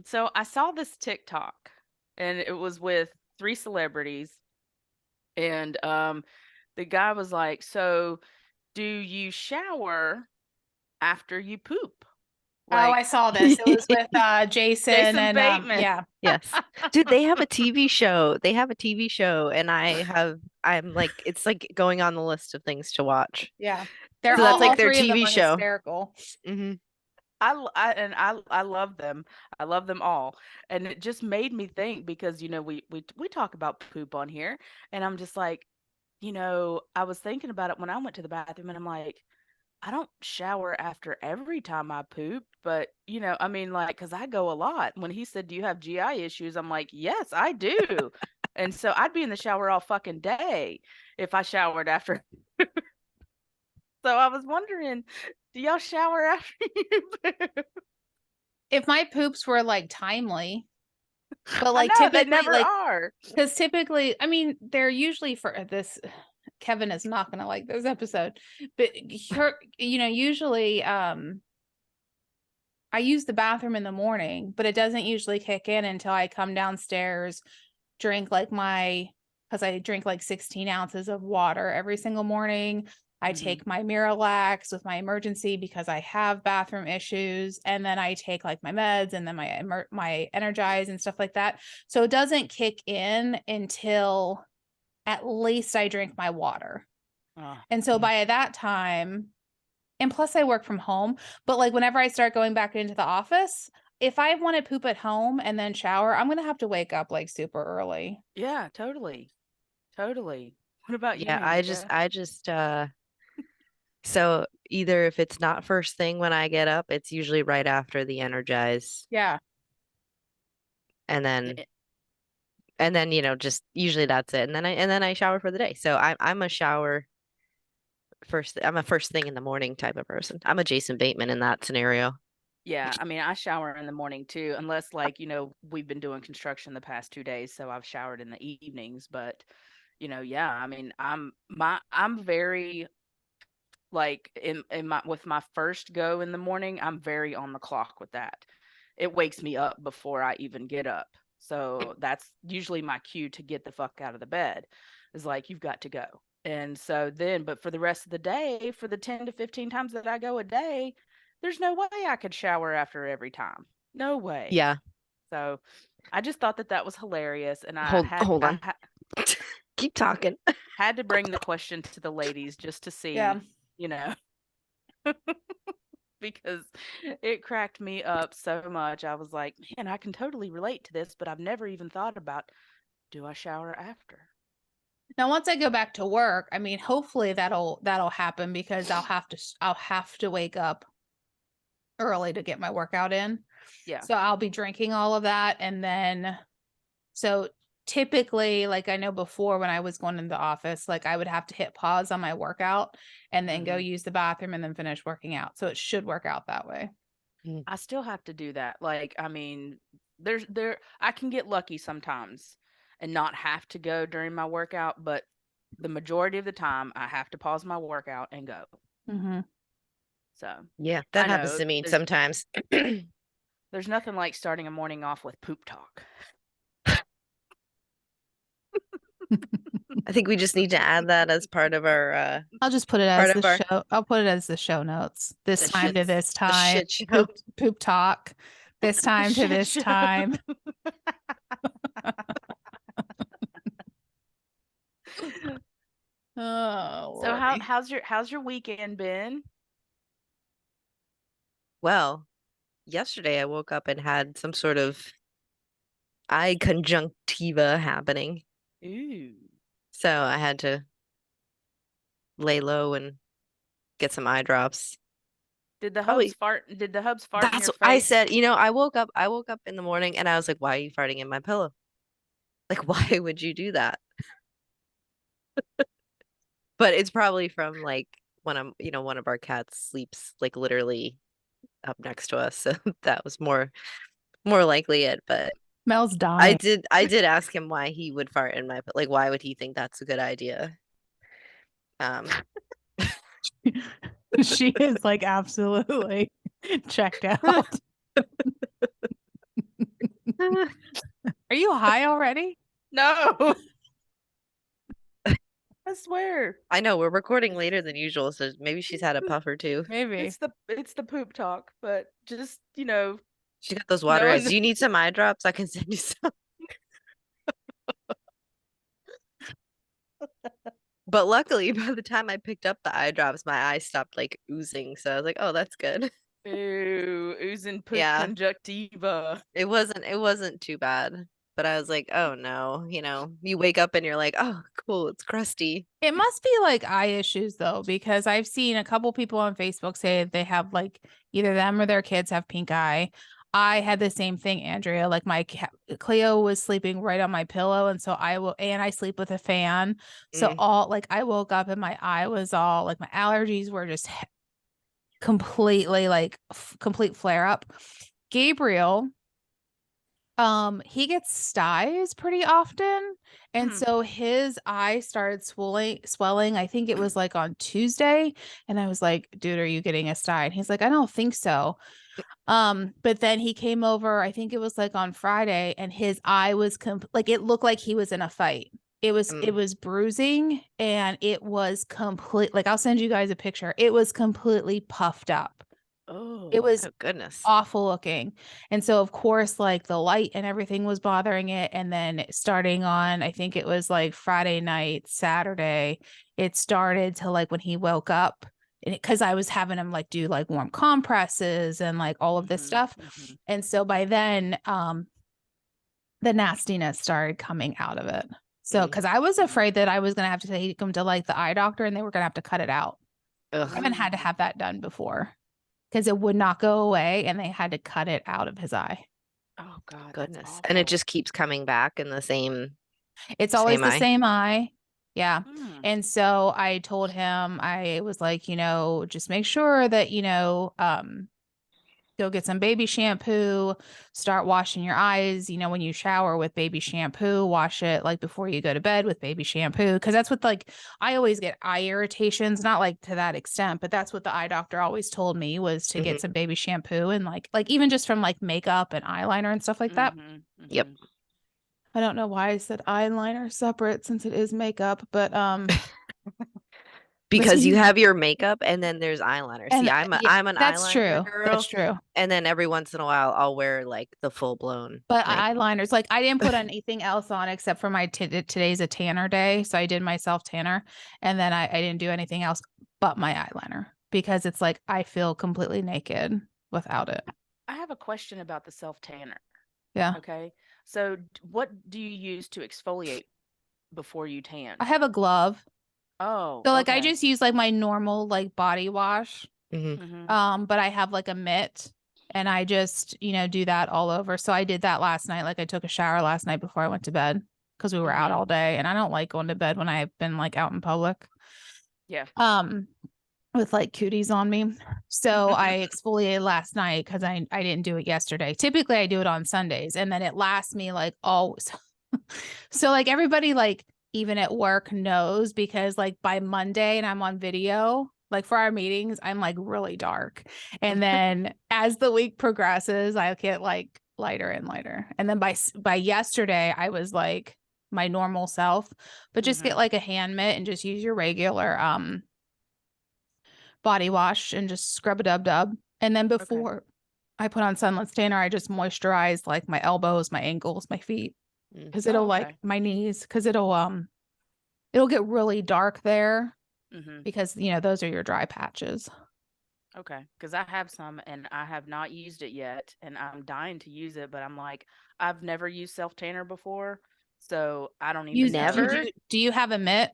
So I saw this TikTok, and it was with 3 celebrities, and the guy was like, "So, do you shower after you poop?" Oh, I Like saw this. It was with Jason Jason and Bateman. yeah. Yes. Dude, they have a TV show. They have a TV show, and I'm like, it's like going on the list of things to watch. Yeah. They're So It's that's all like hilarious. their three of them TV are show. hysterical. Hmm. I love them. I love them all. And it just made me think because we talk about poop on here, and I'm just like, I was thinking about it when I went to the bathroom, and I'm like, I don't shower after every time I poop, but I mean, like, because I go a lot. When he said, "Do you have GI issues?" I'm like, "Yes, I do." And so I'd be in the shower all fucking day if I showered after. So I was wondering, do y'all shower after you poop? If my poops were like timely, but I like know they typically, never like, are. because typically, I mean, they're usually for this. Kevin is not gonna like this episode, but usually, I use the bathroom in the morning, but it doesn't usually kick in until I come downstairs, drink like because I drink like 16 ounces of water every single morning. I Mhm. take my Miralax with my emergency because I have bathroom issues, and then I take like my meds and then my Energize and stuff like that. So it doesn't kick in until at least I drink my water. Oh, And so by that time, and plus I work from home, but like whenever I start going back into the office, if I want to poop at home and then shower, I'm gonna have to wake up like super early. yeah, totally. Totally. What about you, Yeah, I just Andrea? I just so either if it's not first thing when I get up, it's usually right after the energize, Yeah. and then Eh, just usually that's it. And then I shower for the day. So I'm a shower first. I'm a first thing in the morning type of person. I'm a Jason Bateman in that scenario. Yeah, I mean, I shower in the morning too, unless like, we've been doing construction the past 2 days, so I've showered in the evenings, but yeah, I mean, I'm very like in my with my first go in the morning, I'm very on the clock with that. It wakes me up before I even get up. So that's usually my cue to get the fuck out of the bed. Is like you've got to go. And so then, but for the rest of the day, for the 10 to 15 times that I go a day, there's no way I could shower after every time. No way. Yeah. So I just thought that that was hilarious, and Hold on. Keep talking. had to bring the question to the ladies just to Yeah. see, you know, because it cracked me up so much. I was like, man, I can totally relate to this, but I've never even thought about, do I shower after? Now once I go back to work, I mean, hopefully that'll happen because I'll have to wake up early to get my workout in. Yeah. So I'll be drinking all of that, and then so typically, like I know before when I was going in the office, like I would have to hit pause on my workout and then go Hmm. use the bathroom and then finish working out. So it should work out that way. Mm. I still have to do that. Like, I mean, I can get lucky sometimes and not have to go during my workout, but the majority of the time I have to pause my workout and go. Mm-hmm. So Yeah, that I happens know to me sometimes. there's nothing like starting a morning off with poop talk. I think we just need to add that as part of our I'll just put it part as of the our show. I'll put it as the show notes. This the time shit to this the time, shit show. poop talk. This The time to shit this show. time. Oh So how Lordy. how's your weekend been? Well, yesterday I woke up and had some sort of eye conjunctiva happening. Ooh. So I had to lay low and get some eye drops. Probably Did the hubs fart in that's your what I face? said. I woke up in the morning and I was like, why are you farting in my pillow? Like, why would you do that? But it's probably from like when one of our cats sleeps like literally up next to us. So that was more likely it. But Mel's I dying. did I did ask him why he would fart in my, but like why would he think that's a good idea? Um, She is like absolutely checked out. Are you high already? No. I swear. I know we're recording later than usual, so maybe she's had a puff or two. Maybe. It's the poop talk, but just, She got those water knowing eyes. Do you need some eye drops? I can send you some. But luckily, by the time I picked up the eye drops, my eyes stopped like oozing. So I was like, oh, that's good. ew, oozing poop Yeah, conjunctiva. it wasn't too bad. But I was like, oh no, you wake up and you're like, oh, cool, it's crusty. It must be like eye issues though, because I've seen a couple people on Facebook say they have like either them or their kids have pink eye. I had the same thing, Andrea. Like my Cleo was sleeping right on my pillow, and so I sleep with a fan. So Mm. all like I woke up and my eye was all like my allergies were just completely like complete flare up. Gabriel, he gets styes pretty often, and so his eye started swelling. I think it was like on Tuesday, and I was like, dude, are you getting a sty? And he's like, I don't think so. But then he came over, I think it was like on Friday, and his eye was like it looked like he was in a fight. It was bruising, and it was complete, like I'll send you guys a picture. It was completely puffed up. It was Oh goodness. awful looking. And so of course like the light and everything was bothering it, and then starting on, I think it was like Friday night, Saturday, it started to like when he woke up, because I was having him like do like warm compresses and like all of this stuff. And so by then the nastiness started coming out of it. So because I was afraid that I was going to have to take him to like the eye doctor and they were going to have to cut it out. Ugh. I haven't had to have that done before because it would not go away, and they had to cut it out of his eye. Oh God, Goodness. And it just keeps coming back in the same It's always same the eye. same eye. Yeah. Mm. And so I told him, I was like, just make sure that, go get some baby shampoo, start washing your eyes, when you shower with baby shampoo, wash it like before you go to bed with baby shampoo. Cause that's what like, I always get eye irritations, not like to that extent, but that's what the eye doctor always told me was to get some baby shampoo and like even just from like makeup and eyeliner and stuff like that. Yep. I don't know why I said eyeliner separate since it is makeup, but Because you have your makeup and then there's eyeliner. and See, I'm an that's eyeliner true. girl. That's true. And then every once in a while I'll wear like the full blown. But eyeliners, like I didn't put anything else on except for my today's a tanner day, so I did my self tanner, and then I didn't do anything else but my eyeliner because it's like I feel completely naked without it. I have a question about the self tanner. Yeah. Okay. So what do you use to exfoliate before you tan? I have a glove. Oh. So like I okay. just use like my normal like body wash. Mhm. But I have like a mitt and I just, do that all over. So I did that last night. Like I took a shower last night before I went to bed because we were out all day, and I don't like going to bed when I've been like out in public. Yeah. With like cooties on me. So I exfoliated last night because I didn't do it yesterday. Typically I do it on Sundays, and then it lasts me like always. So like everybody like even at work knows, because like by Monday and I'm on video, like for our meetings, I'm like really dark. And then as the week progresses, I get like lighter and lighter. And then by yesterday, I was like my normal self, but just get like a hand mitt and just use your regular body wash and just scrub a dub. And then before I put on sunless tanner, I just moisturize like my elbows, my ankles, my feet, because it'll like my knees, because it'll get really dark there because those are your dry patches. Okay, because I have some and I have not used it yet, and I'm dying to use it, but I'm like, I've never used self tanner before, so I don't even know. Never? Do you have a mitt?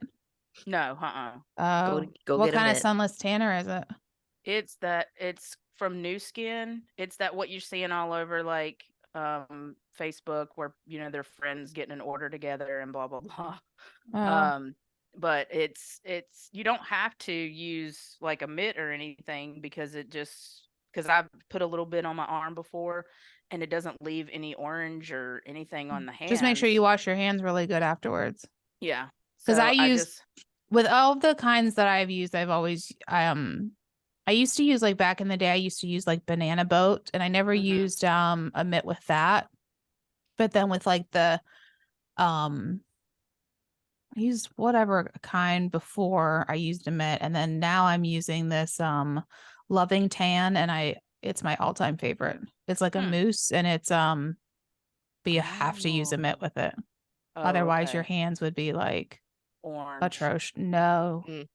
No, Go what get a kind of mitt. sunless tanner is it? It's from New Skin. It's that what you're seeing all over like Facebook where their friends getting an order together and blah blah blah. But it's you don't have to use like a mitt or anything because I've put a little bit on my arm before and it doesn't leave any orange or anything on the hands. Just make sure you wash your hands really good afterwards. Yeah. Because So with all of the kinds that I've used, I've always I used to use like back in the day, I used to use like banana boat, and I never used a mitt with that. But then with like the I used whatever kind before I used a mitt, and then now I'm using this Loving Tan, and it's my all-time favorite. It's like a mousse, and it's but you have to use a mitt with it. Oh, Otherwise your okay. hands would be like Orange. atrocious. No. Mm.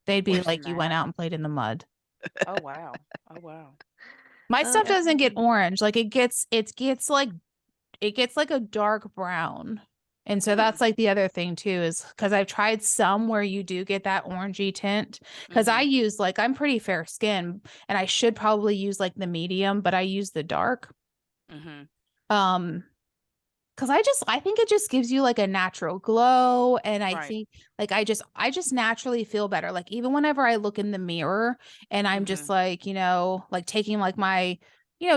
They'd be Where's like you went Matt? out and played in the mud. Oh wow. Oh wow. My stuff doesn't get Um, orange. Like it gets like a dark brown. And so that's like the other thing too, is because I've tried some where you do get that orangey tint. Because I use like, I'm pretty fair skin, and I should probably use like the medium, but I use the dark. Because I think it just gives you like a natural glow, and I Right. think like I just naturally feel better. Like even whenever I look in the mirror and I'm just like, like taking like my,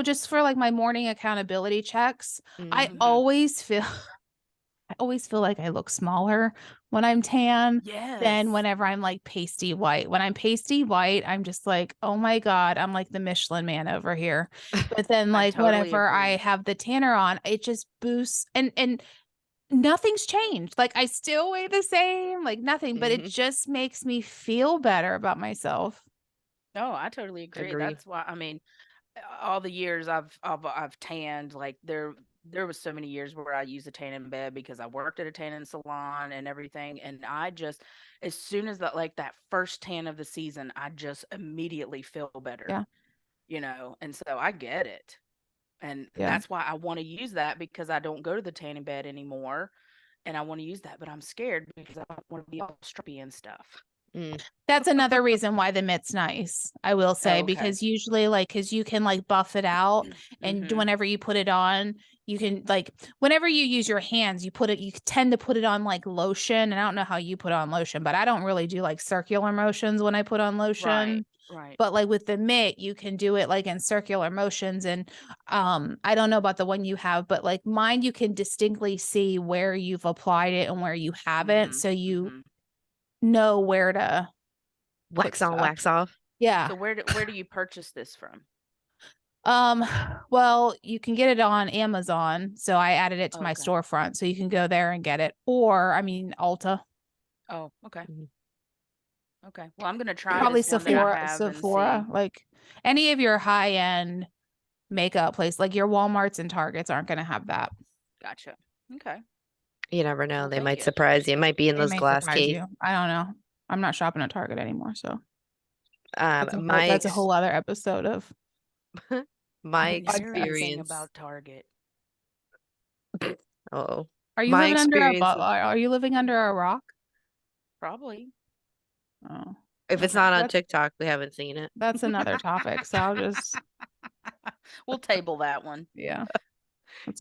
just for like my morning accountability checks, I always feel I always feel like I look smaller when I'm tan than Yes. whenever I'm like pasty white. When I'm pasty white, I'm just like, oh my God, I'm like the Michelin man over here. But then I like totally whenever I agree. have the tanner on, it just boosts, and nothing's changed. Like I still weigh the same, like nothing, but it just makes me feel better about myself. No, I totally agree. agree. That's why, I mean, all the years I've tanned, like there was so many years where I used a tan in bed because I worked at a tanning salon and everything, and I just, as soon as that first tan of the season, I just immediately feel better, Yeah. and so I get it. And Yeah. that's why I want to use that, because I don't go to the tanning bed anymore, and I want to use that, but I'm scared because I don't want to be all strippy and stuff. Mm. That's another reason why the mitt's nice, I will say, Oh, okay. because usually like because you can like buff it out, and Mhm. whenever you put it on, you can like whenever you use your hands, you tend to put it on like lotion. And I don't know how you put on lotion, but I don't really do like circular motions when I put on Right. lotion. Right. But like with the mitt, you can do it like in circular motions. And I don't know about the one you have, but like mine, you can distinctly see where you've applied it and where you haven't. Mhm. So you Mhm. know where to put Wax on, stuff. wax off. Yeah. So where do you purchase this from? Um, well, you can get it on Amazon. So I added it to my Okay. storefront. So you can go there and get it. Or I mean Ulta. Oh, okay. Mhm. Okay. Well, I'm gonna try Probably this one that I Sephora, have and Sephora, see. like any of your high end makeup place, like your Walmarts and Targets aren't gonna have that. Gotcha. Okay. You never know. Well, They thank might you. surprise you. It might be in It those may glass surprise case. you. I don't know. I'm not shopping at Target anymore, so My that's a whole other episode of my I the hear podcast. everything experience. about Target. Oh, Are you my living under a experience. are you living under a rock? Probably. Oh, If it's okay. not on TikTok, we haven't seen it. That's another topic. So I'll just We'll table that one. yeah.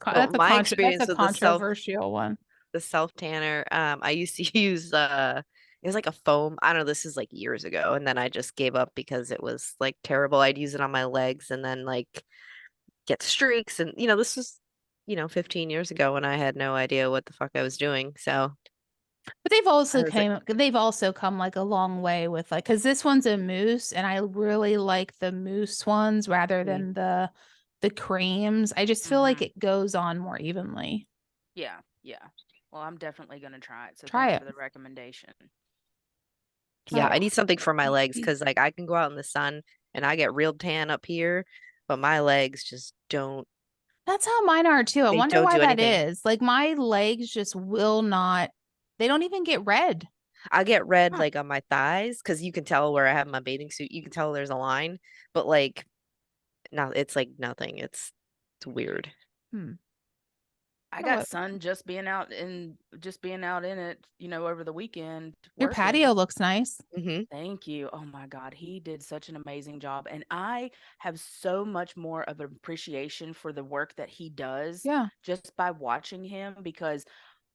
Well, my That's a experience with controversial one. the self tanner, I used to use it was like a foam. I don't know, this is like years ago, and then I just gave up because it was like terrible. I'd use it on my legs and then like get streaks, and this was 15 years ago when I had no idea what the fuck I was doing. So But I was like, they've also come like a long way with like because this one's a mousse, and I really like the mousse ones rather mm, than the creams. I just feel like Mhm. it goes on more evenly. Yeah. Yeah. Well, I'm definitely gonna try it. So Try thank you it. for the recommendation. Try yeah, it. I need something for my legs because like I can go out in the sun and I get real tan up here, but my legs just don't That's how mine are too. I they wonder don't why do that anything. is. Like my legs just will not, they don't even get red. I get red Huh. like on my thighs because you can tell where I have my bathing suit. You can tell there's a line, but like no, it's like nothing. It's weird. Hmm. I Oh, got sun just being out in it, over the weekend your working. patio looks nice. Thank you. Oh my God, he did such an amazing job. And I have so much more of an appreciation for the work that he does Yeah. just by watching him, because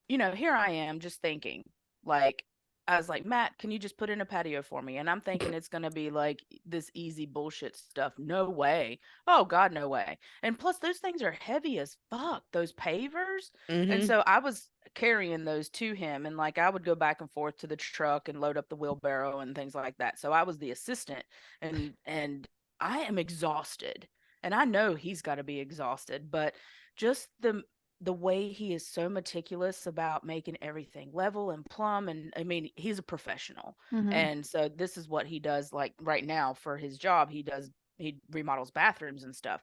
here I am just thinking, like, I was like, Matt, can you just put in a patio for me? And I'm thinking it's going to be like this easy bullshit stuff. No way. Oh, God, no way. And plus, those things are heavy as fuck, those pavers. And Mm-hmm. so I was carrying those to him, and like I would go back and forth to the truck and load up the wheelbarrow and things like that. So I was the assistant, and I am exhausted. And I know he's got to be exhausted, but just the way he is so meticulous about making everything level and plumb, and I mean, he's a professional. Mm-hmm. And so this is what he does, like right now for his job. He remodels bathrooms and stuff.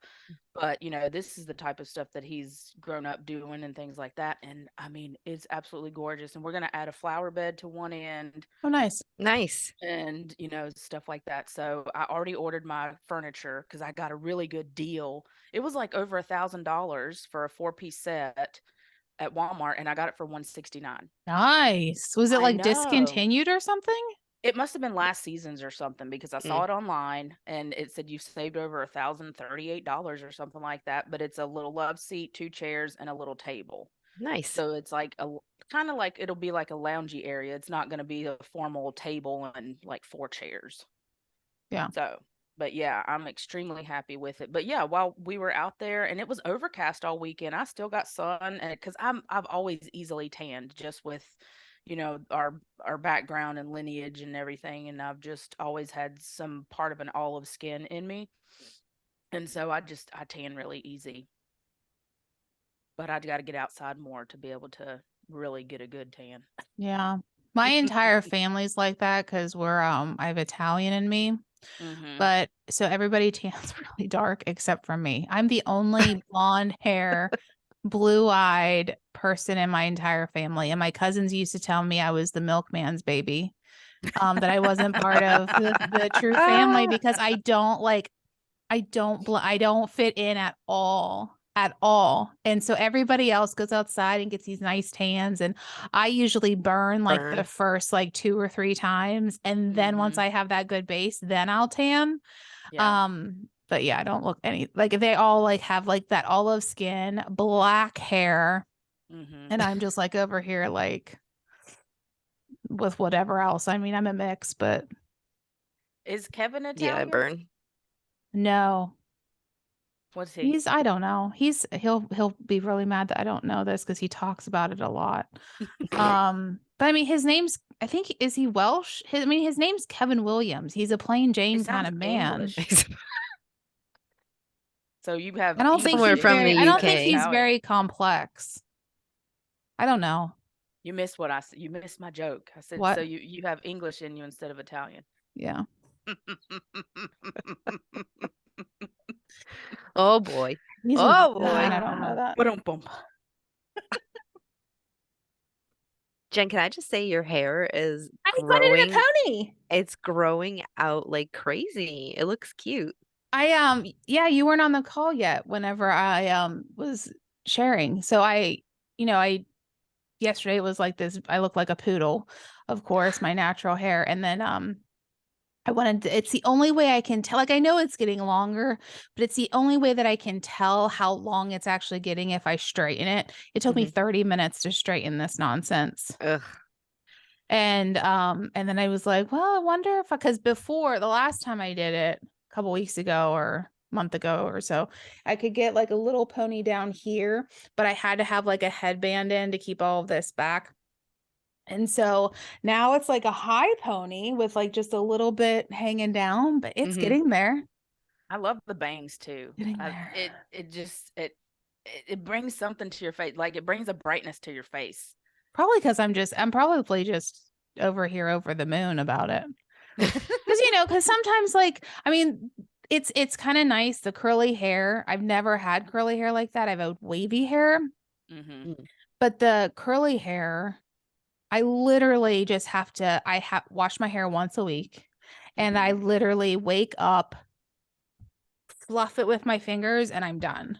But, this is the type of stuff that he's grown up doing and things like that. And I mean, it's absolutely gorgeous. And we're going to add a flower bed to one end Oh, nice. Nice. and, stuff like that. So I already ordered my furniture because I got a really good deal. It was like over $1,000 for a 4-piece set at Walmart, and I got it for 169. Nice. Was it I like know. discontinued or something? It must have been last season's or something because I saw Mm, it online and it said you've saved over $1,038 or something like that. But it's a little love seat, 2 chairs, and a little table. nice. So it's like a kind of like it'll be like a loungy area. It's not going to be a formal table and like 4 chairs. Yeah. So, but yeah, I'm extremely happy with it. But yeah, while we were out there and it was overcast all weekend, I still got sun, and because I've always easily tanned just with, our background and lineage and everything, and I've just always had some part of an olive skin in me, and so I tan really easy. But I got to get outside more to be able to really get a good tan. Yeah. My entire family's like that because I have Italian in me. Mhm. But so everybody tans really dark except for me. I'm the only blonde hair, blue-eyed person in my entire family. And my cousins used to tell me I was the milkman's baby. That I wasn't part of the true family Ah, because I don't fit in at all. At all. And so everybody else goes outside and gets these nice tans. And I usually burn like the burn. first like 2 or 3 times. And then once Mhm. I have that good base, then I'll tan. Yeah. But yeah, I don't look any like they all like have like that olive skin, black hair, Mhm. and I'm just like over here like with whatever else. I mean, I'm a mix, but Is Kevin Yeah, I Italian? burn. no. What's he? He's I don't know. He'll be really mad that I don't know this because he talks about it a lot. But I mean his name's I think is he Welsh? His name's Kevin Williams. He's a plain It Jane kind sounds of man. English. So you have I don't think Somewhere he's English from in very the I instead don't of think UK. he's Italian. very complex. I don't know. You missed what I said. You missed my joke. I said, What? so you have English in you instead of Italian. Yeah. Oh boy. He's Oh Italian. boy. I don't know that. Ba-dum-bum. Jen, can I just say your hair is I put it in a growing? pony. It's growing out like crazy. It looks cute. Yeah, you weren't on the call yet whenever I was sharing. So I yesterday it was like this I look like a poodle, of course, my natural hair. And then it's the only way I can tell. Like I know it's getting longer, but it's the only way that I can tell how long it's actually getting if I straighten it. It took me Hmm. 30 minutes to straighten this nonsense. Ugh. And then I was like, well, I wonder if because before the last time I did it a couple weeks ago or month ago or so, I could get like a little pony down here, but I had to have like a headband in to keep all of this back. And so now it's like a high pony with like just a little bit hanging down, but it's Hmm. getting there. I love the bangs too. Getting I, there. it just it brings something to your face. Like it brings a brightness to your face. Probably because I'm probably just over here over the moon about it. Because sometimes like I mean it's kind of nice the curly hair. I've never had curly hair like that. I've had wavy hair, Hmm. but the curly hair, I literally just have to wash my hair once a week, and I Hmm. literally wake up, fluff it with my fingers, and I'm done.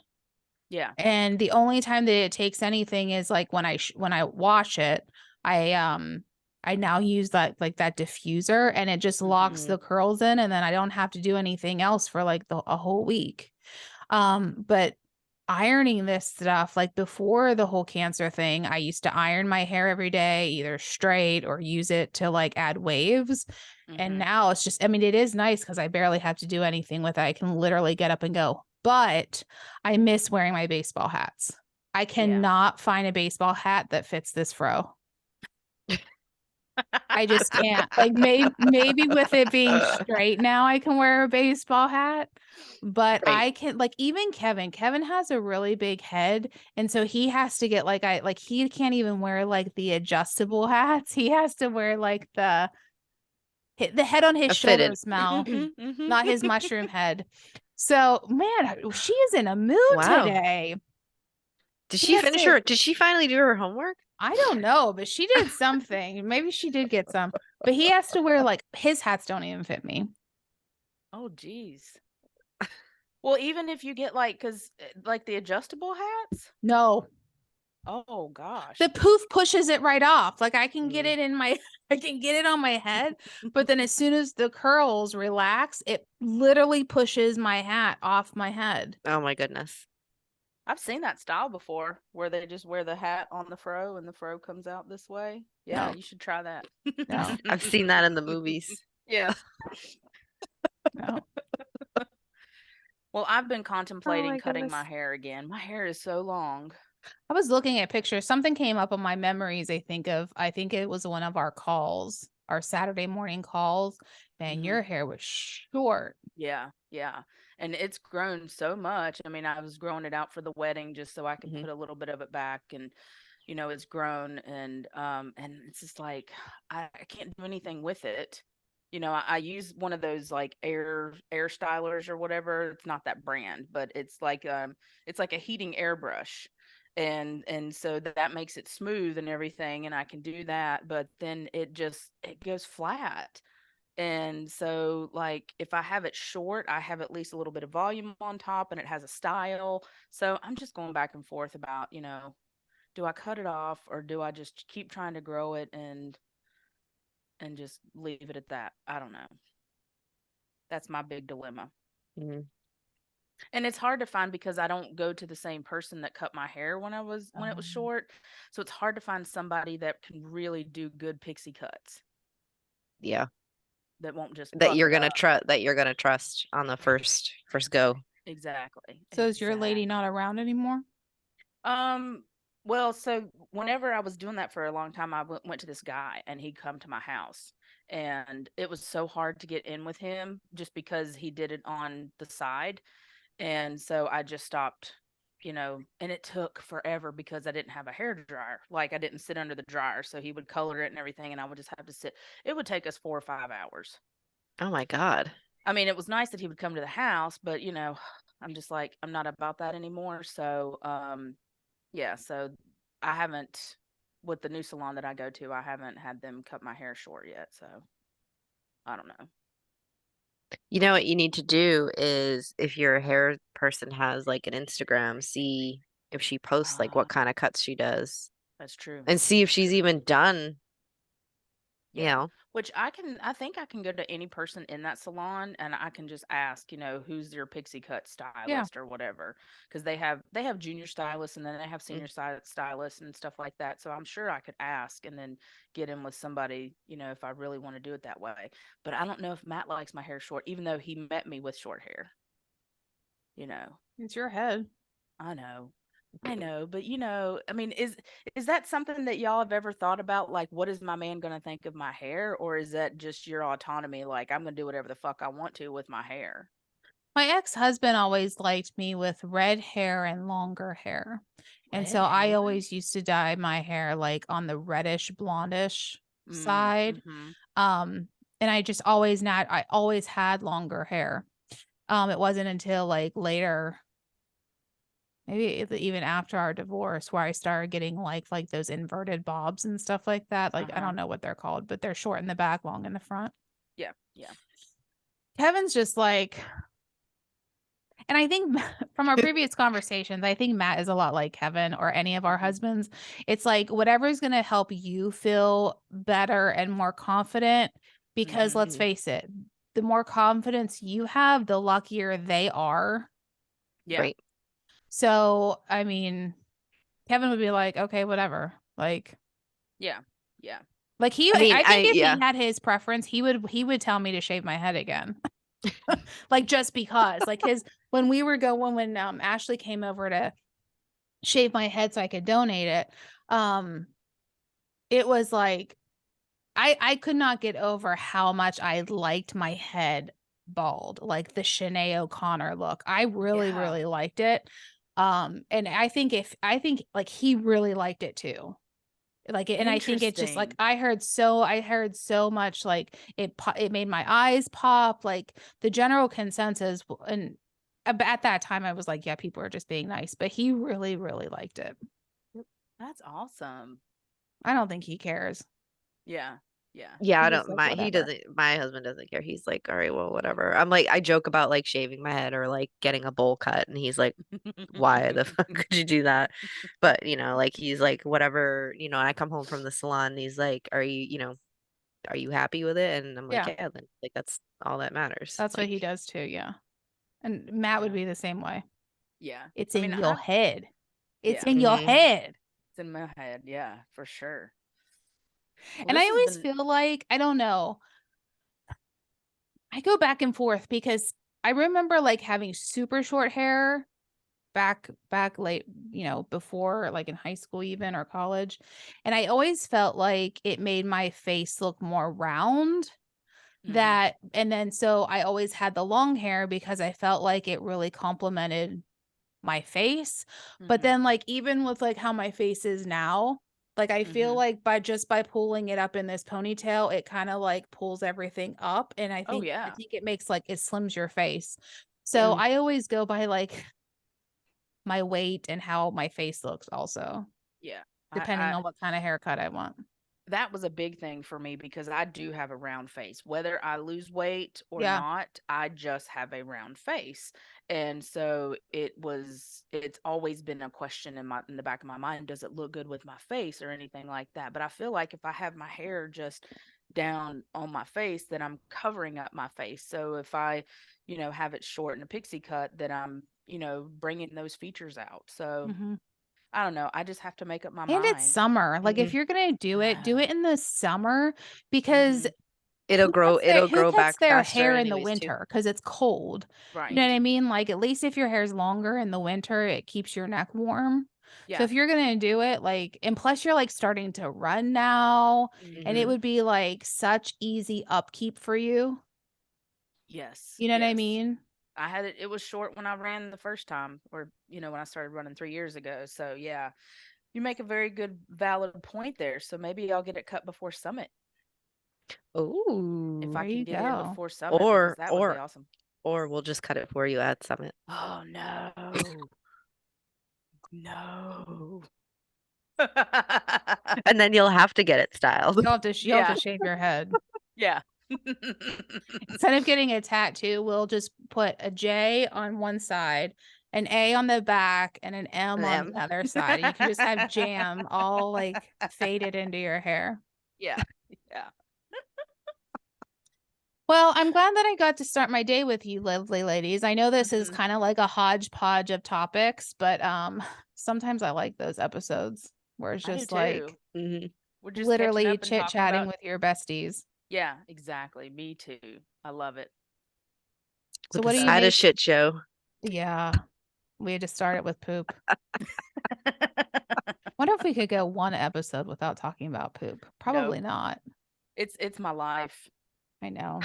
Yeah. And the only time that it takes anything is like when I wash it, I I now use that like that diffuser and it just locks Hmm. the curls in and then I don't have to do anything else for like a whole week. But ironing this stuff like before the whole cancer thing, I used to iron my hair every day, either straight or use it to like add waves. And Hmm. now it's just, I mean, it is nice because I barely have to do anything with it. I can literally get up and go. But I miss wearing my baseball hats. I Yeah. cannot find a baseball hat that fits this fro. I just can't. Like maybe with it being straight now, I can wear a baseball hat. But Right. I can, like, even Kevin has a really big head, and so he has to get he can't even wear like the adjustable hats. He has to wear like the head on his A fitted. shoulders, Mel, Mhm. not his mushroom head. So, man, she is in a mood Wow. today. Did He she has finish to, her? Did she finally do her homework? I don't know, but she did something. Maybe she did get some, but he has to wear like his hats don't even fit me. Oh, geez. Well, even if you get like, cause like the adjustable hats. No, Oh gosh. the poof pushes it right off. Like I can get Mm. it in my, I can get it on my head, but then as soon as the curls relax, it literally pushes my hat off my head. Oh my goodness. I've seen that style before, where they just wear the hat on the fro and the fro comes out this way. Yeah, No, you should try that. no, I've seen that in the movies. Yeah. no. Well, I've been Oh contemplating my cutting goodness. my hair again. My hair is so long. I was looking at pictures. Something came up on my memories. I think it was one of our calls, our Saturday morning calls. Man, Mhm. your hair was short. Yeah, yeah. And it's grown so much. I mean, I was growing it out for the wedding just so I could Hmm. put a little bit of it back, and it's grown, and it's just like I can't do anything with it. I use one of those like air stylers or whatever. It's not that brand, but it's like a heating airbrush. And so that makes it smooth and everything, and I can do that, but then it goes flat. And so, like, if I have it short, I have at least a little bit of volume on top and it has a style. So I'm just going back and forth about, do I cut it off or do I just keep trying to grow it and just leave it at that? I don't know. That's my big dilemma. Hmm. And it's hard to find because I don't go to the same person that cut my hair when it was Um, short. So it's hard to find somebody that can really do good pixie cuts Yeah. that won't just That puff you're it gonna up. trust that you're gonna trust on the first go. Exactly. so is your lady not Exactly. around anymore? Um, well, so whenever I was doing that for a long time, I went to this guy and he'd come to my house. And it was so hard to get in with him just because he did it on the side. And so I just stopped, and it took forever because I didn't have a hair dryer. Like I didn't sit under the dryer. So he would color it and everything, and I would just have to sit. It would take us 4 or 5 hours. Oh my God. I mean, it was nice that he would come to the house, but I'm just like, I'm not about that anymore. So, yeah, so I haven't with the new salon that I go to, I haven't had them cut my hair short yet, so I don't know. You know what you need to do is if your hair person has like an Instagram, see if she posts like what Ah, kind of cuts she does that's true. and see if she's even done, you Yeah. know. Which I think I can go to any person in that salon and I can just ask, who's your pixie cut Yeah. stylist or whatever. Because they have junior stylists and then they have Mm. senior stylists and stuff like that. So I'm sure I could ask and then get in with somebody, if I really want to do it that way. But I don't know if Matt likes my hair short, even though he met me with short hair, you know. It's your head. I know. I know, but I mean, is that something that y'all have ever thought about? Like, what is my man gonna think of my hair, or is that just your autonomy? Like, I'm gonna do whatever the fuck I want to with my hair. My ex-husband always liked me with red hair and longer hair. And Red so I hair? always used to dye my hair like on the reddish blondish side. Mm-hmm. Um, and I always had longer hair. It wasn't until like later, maybe even after our divorce, where I started getting like those inverted bobs and stuff like that. Like I Uh-huh. don't know what they're called, but they're short in the back, long in the front. Yeah. Yeah. Kevin's just like, and I think from our previous conversations, I think Matt is a lot like Kevin or any of our Mm-hmm. husbands. It's like whatever is going to help you feel better and more confident. Because Mm-hmm. let's Mhm. face it, the more confidence you have, the luckier they are. Yeah. Right. So, I mean, Kevin would be like, okay, whatever. Yeah. Yeah. I mean, I think if he yeah. had his preference, he would tell me to shave my head again. Like just because, like his when Ashley came over to shave my head so I could donate it, it was like I could not get over how much I liked my head bald, like the Sinead O'Connor look. I really, Yeah. really liked it. And I think like he really liked it too. Like, and I think it's just like Interesting. I heard so much, like it made my eyes pop. Like the general consensus, and at that time I was like, yeah, people are just being nice, but he really, really liked it. That's awesome. I don't think he cares. Yeah. Yeah. Yeah, I He's just don't like, my he whatever. doesn't my husband doesn't care. He's like, all right, well, whatever. I'm like, I joke about like shaving my head or like getting a bowl cut, and he's like, why the fuck could you do that? But like he's like, whatever, I come home from the salon and he's like, are you happy with it? And I'm like, Yeah, yeah, then like that's all that matters. that's what he Like, does too. Yeah. And Matt would Yeah. be the same way. Yeah. It's I in mean, your head. It's yeah, in your mhm. head. it's in my head. Yeah, for sure. Well, And I this has always been, feel like, I don't know, I go back and forth because I remember like having super short hair back late, before, like in high school even, or college. And I always felt like it made my face look more round. mm-hmm, That, and then so I always had the long hair because I felt like it really complemented my face. But mm-hmm, then, like, even with like how my face is now, like I feel mm-hmm. like by pulling it up in this ponytail, it kind of like pulls everything up. And I Oh think I yeah. think it makes, like, it slims your face. So Yeah. Mm. I always go by like my weight and how my face looks also, Yeah. depending on what kind of haircut I want. That was a big thing for me because I do have a round face. Whether I lose weight or Yeah. not, I just have a round face. And so it's always been a question in the back of my mind, does it look good with my face or anything like that? But I feel like if I have my hair just down on my face, then I'm covering up my face. So if I, have it short and a pixie cut, then I'm, bringing those features out. So Mhm. I don't know. I just have to make up my And it's mind. summer. Like, if Mhm. you're gonna do it in the summer, because Mhm. It'll who grow cuts back their faster hair in the anyways too. winter because it's cold? You know what Right. I mean? Like, at least if your hair's longer in the winter, it keeps your neck warm. So Yeah. if you're gonna do it, like, and plus you're like starting to run now, and it Mhm. Mhm. would be like such easy upkeep for you. Yes. You know what I Yes. mean? I had it was short when I ran the first time or, when I started running 3 years ago. So, yeah. You make a very good valid point there. So maybe I'll get it cut before Summit if Ooh. I There can you get in go. before Summit because Or that would be or awesome. or we'll just cut it for you at Summit. Oh no. No. And then you'll have to get it styled. You'll have to Yeah. shave your head. Yeah. Instead of getting a tattoo, we'll just put a J on one side, an A on the back, and an M And on the other side. And you can just have jam all like faded into your hair. Yeah. Yeah. Well, I'm glad that I got to start my day with you, lovely ladies. I know this is Mhm. kind of like a hodgepodge of topics, but sometimes I like those episodes where it's I do just like too. Mhm. We're just catching literally up and talking chit-chatting about, with your besties. yeah, exactly. Me too. I love it. So With a what do you So side of make? shit show. Yeah, we had to start it with poop. Wonder if we could go one episode without talking about poop. no, Probably not. it's my life. I know.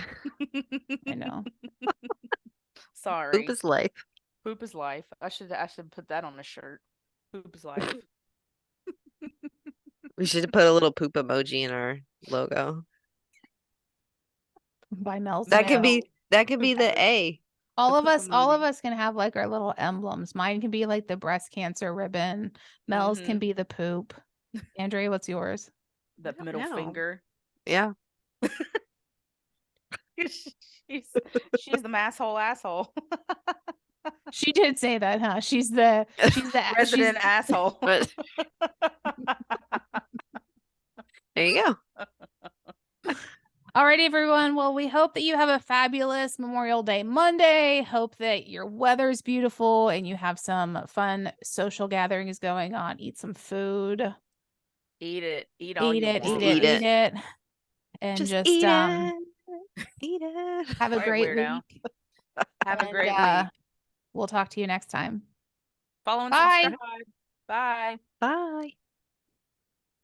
I know. Poop Sorry. is life. Poop is life. I should put that on a shirt. Poop is life. We should put a little poop emoji in our logo. By Mel's That can hair. be No. that can be Poop the emoji. A. The poop All of emoji. us can have like our little emblems. Mine can be like the breast cancer ribbon. Mel's can Mhm. be the poop. Andrea, what's yours? I The don't middle know. finger. Yeah. she's she's the asshole. She did say that, huh? She's Resident asshole. But there you go. All right, everyone. Well, we hope that you have a fabulous Memorial Day Monday. Hope that your weather's beautiful and you have some fun social gatherings going on. Eat some food. Eat it. Eat all Eat you it, Just eat want. it, eat eat it. it. And Just just eat it. Eat it. have a All right, great weirdo. week. Have a And great week. we'll talk to you next time. Follow and Bye. subscribe. Bye. Bye.